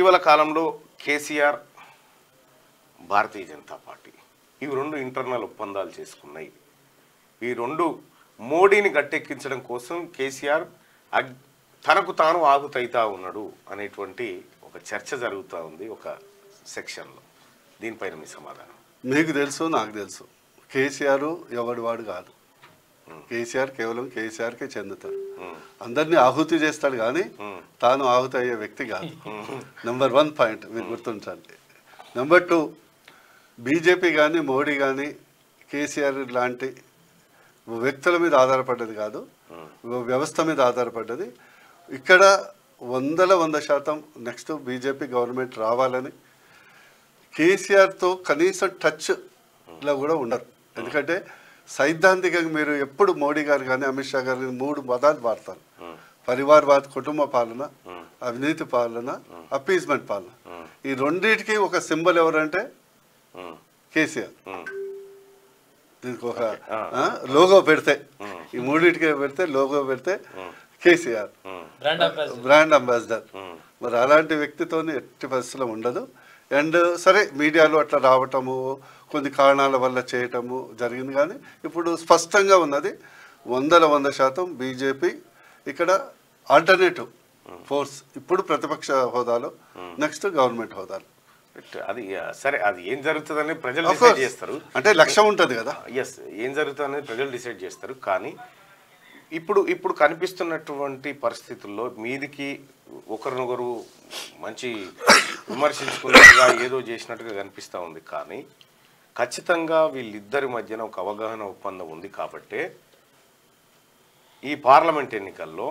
ఇటీవల కాలంలో కేసీఆర్ భారతీయ జనతా పార్టీ ఇవి రెండు ఇంటర్నల్ ఒప్పందాలు చేసుకున్నాయి. ఈ రెండు మోడీని గట్టెక్కించడం కోసం కేసీఆర్ తనకు తాను ఆగుతైతా ఉన్నాడు అనేటువంటి ఒక చర్చ జరుగుతూ ఉంది ఒక సెక్షన్లో. దీనిపైన మీ సమాధానం? మీకు తెలుసు, నాకు తెలుసు, కేసీఆర్ ఎవడివాడు కాదు. కేసీఆర్ కేవలం కేసీఆర్కే చెందుతాడు. అందరినీ ఆహుతి చేస్తాడు కానీ తాను ఆహుతి అయ్యే వ్యక్తి కాదు. నెంబర్ 1 పాయింట్ మీరు గుర్తుంచండి. నెంబర్ 2, బీజేపీ కానీ మోడీ కానీ కేసీఆర్ లాంటి వ్యక్తుల మీద ఆధారపడ్డది కాదు, వ్యవస్థ మీద ఆధారపడ్డది. ఇక్కడ 100% నెక్స్ట్ బీజేపీ గవర్నమెంట్ రావాలని కేసీఆర్తో కనీసం టచ్లో కూడా ఉండరు. ఎందుకంటే సైద్ధాంతికంగా మీరు ఎప్పుడు మోడీ గారు కానీ అమిత్ షా గారు 3 పదాలు వాడతారు: పరివారవాద, కుటుంబ పాలన, అవినీతి పాలన, అపీజ్మెంట్ పాలన. ఈ రెండింటికి ఒక సింబల్ ఎవరంటే కేసీఆర్. దీనికి ఒక లోగో పెడితే, ఈ మూడింటికి పెడితే లోగో పెడితే కేసీఆర్ బ్రాండ్ అంబాసిడర్. మరి అలాంటి వ్యక్తితో ఎట్టి పరిస్థితుల్లో ఉండదు. అండ్ సరే, మీడియాలో అట్లా రావటము కొన్ని కారణాల వల్ల చేయటము జరిగింది, కానీ ఇప్పుడు స్పష్టంగా ఉన్నది 100% బీజేపీ ఇక్కడ ఆల్టర్నేటివ్ ఫోర్స్. ఇప్పుడు ప్రతిపక్ష హోదాలో, నెక్స్ట్ గవర్నమెంట్ హోదాలో. అది సరే, అది ఏం జరుగుతుందని ప్రజలు డిసైడ్ చేస్తారు. అంటే లక్ష్యం ఉంటుంది కదా. ఎస్, ఏం జరుగుతుందని ప్రజలు డిసైడ్ చేస్తారు. కానీ ఇప్పుడు కనిపిస్తున్నటువంటి పరిస్థితుల్లో మీదికి ఒకరినొకరు మంచి విమర్శించుకున్నట్టుగా ఏదో చేసినట్టుగా కనిపిస్తూ ఉంది. కానీ ఖచ్చితంగా వీళ్ళిద్దరి మధ్యన ఒక అవగాహన ఒప్పందం ఉంది. కాబట్టే ఈ పార్లమెంట్ ఎన్నికల్లో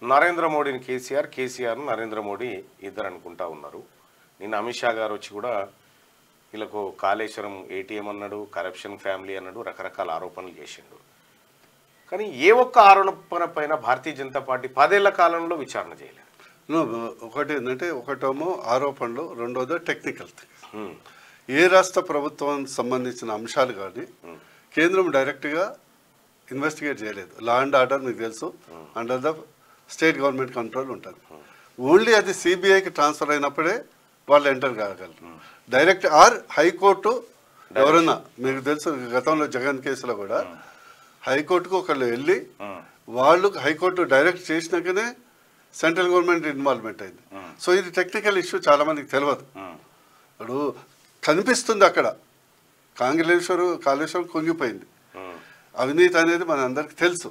నరేంద్ర మోడీని కేసీఆర్, కేసీఆర్ను నరేంద్ర మోడీ ఇద్దరు అనుకుంటా ఉన్నారు. నిన్న అమిత్ షా గారు వచ్చి కూడా వీళ్ళకు కాళేశ్వరం ఏటీఎం అన్నాడు, కరప్షన్ ఫ్యామిలీ అన్నాడు, రకరకాల ఆరోపణలు చేసిండు. కానీ ఏ ఒక్క ఆరోపణ పైన భారతీయ జనతా పార్టీ 10 ఏళ్ల కాలంలో విచారణ చేయలేదు. ఒకటి ఏంటంటే, ఒకటేమో ఆరోపణలు, రెండోదో టెక్నికల్ థింగ్. ఏ రాష్ట్ర ప్రభుత్వానికి సంబంధించిన అంశాలు కానీ కేంద్రం డైరెక్ట్గా ఇన్వెస్టిగేట్ చేయలేదు. లా అండ్ ఆర్డర్ మీకు తెలుసు, under the state government control ఉంటుంది. ఓన్లీ అది సిబిఐకి ట్రాన్స్ఫర్ అయినప్పుడే వాళ్ళు ఎంటర్ కాగలరు డైరెక్ట్. ఆర్ హైకోర్టు ఎవరన్నా, మీకు తెలుసు గతంలో జగన్ కేసులో కూడా హైకోర్టుకు ఒకళ్ళు వెళ్ళి వాళ్ళు హైకోర్టు డైరెక్ట్ చేసినాకనే సెంట్రల్ గవర్నమెంట్ ఇన్వాల్వ్మెంట్ అయింది. సో ఇది టెక్నికల్ ఇష్యూ, చాలా మందికి తెలియదు. ఇప్పుడు కనిపిస్తుంది అక్కడ కాళేశ్వరం కుంగిపోయింది, అవినీతి అనేది మన అందరికి తెలుసు.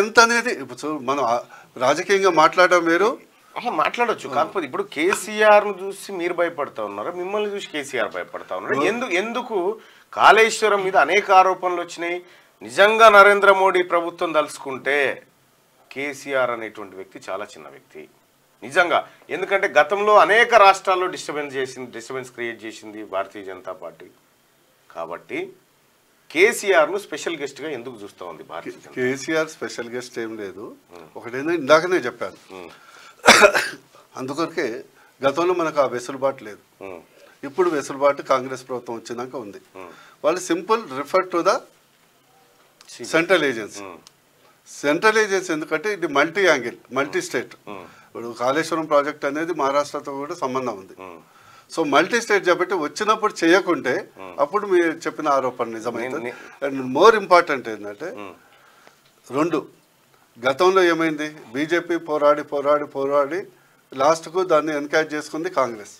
ఎంత అనేది ఇప్పుడు మనం రాజకీయంగా మాట్లాడడం వేరు, మాట్లాడొచ్చు. కాకపోతే ఇప్పుడు కేసీఆర్ను చూసి మీరు భయపడతా ఉన్నారా, మిమ్మల్ని చూసి కేసీఆర్ భయపడతా ఉన్నారు? ఎందుకు కాళేశ్వరం మీద అనేక ఆరోపణలు వచ్చినాయి. నిజంగా నరేంద్ర మోడీ ప్రభుత్వం తలుచుకుంటే కేసీఆర్ అనేటువంటి వ్యక్తి చాలా చిన్న వ్యక్తి నిజంగా. ఎందుకంటే గతంలో అనేక రాష్ట్రాల్లో డిస్టర్బెన్స్ క్రియేట్ చేసింది భారతీయ జనతా పార్టీ. కాబట్టి కేసీఆర్ను స్పెషల్ గెస్ట్గా ఎందుకు చూస్తూ ఉంది భారతీయ జనతా? కేసీఆర్ స్పెషల్ గెస్ట్ ఏం లేదు. ఒకటేందో ఇందాకనే చెప్పాను, అందుకొరకే గతంలో మనకు ఆ వెసులుబాటు లేదు. ఇప్పుడు వెసులుబాటు కాంగ్రెస్ ప్రభుత్వం వచ్చినాక ఉంది. వాళ్ళు simple refer to the central agency. Central agency ఎందుకంటే ఇది మల్టీ యాంగిల్, మల్టీ స్టేట్. ఇప్పుడు కాళేశ్వరం ప్రాజెక్ట్ అనేది మహారాష్ట్రతో కూడా సంబంధం ఉంది. సో మల్టీ స్టేట్ కాబట్టి వచ్చినప్పుడు చేయకుంటే అప్పుడు మీరు చెప్పిన ఆరోపణ నిజమైంది. అండ్ మోర్ ఇంపార్టెంట్ ఏంటంటే, 2 గతంలో ఏమైంది, బీజేపీ పోరాడి లాస్ట్కు దాన్ని ఎన్కరేజ్ చేసుకుంది కాంగ్రెస్.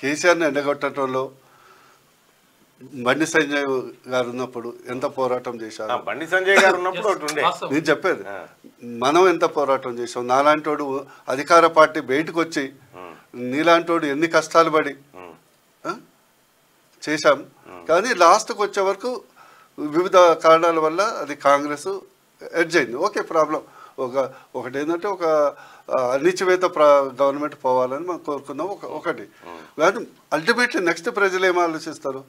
కేసీఆర్ని ఎండగొట్టడంలో బండి సంజయ్ గారు ఉన్నప్పుడు ఎంత పోరాటం చేశారు. బండి సంజయ్ గారు ఉన్నప్పుడు నేను చెప్పేది, మనం ఎంత పోరాటం చేసాం. నాలాంటి వాడు అధికార పార్టీ బయటకు వచ్చి నీలాంటి వాడు ఎన్ని కష్టాలు పడి చేశాం. కానీ లాస్ట్కి వచ్చే వరకు వివిధ కారణాల వల్ల అది కాంగ్రెస్ ఎడ్జ్ అయింది. ఓకే, ప్రాబ్లం ఒకటి ఏంటంటే, ఒక అణిచివేత గవర్నమెంట్ పోవాలని మనం కోరుకున్నాం ఒకటి. కానీ అల్టిమేట్లీ నెక్స్ట్ ప్రజలు ఏం ఆలోచిస్తారు,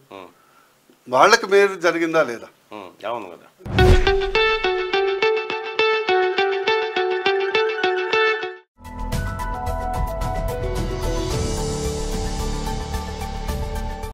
వాళ్ళకి మేలు జరిగిందా లేదా? అవును కదా.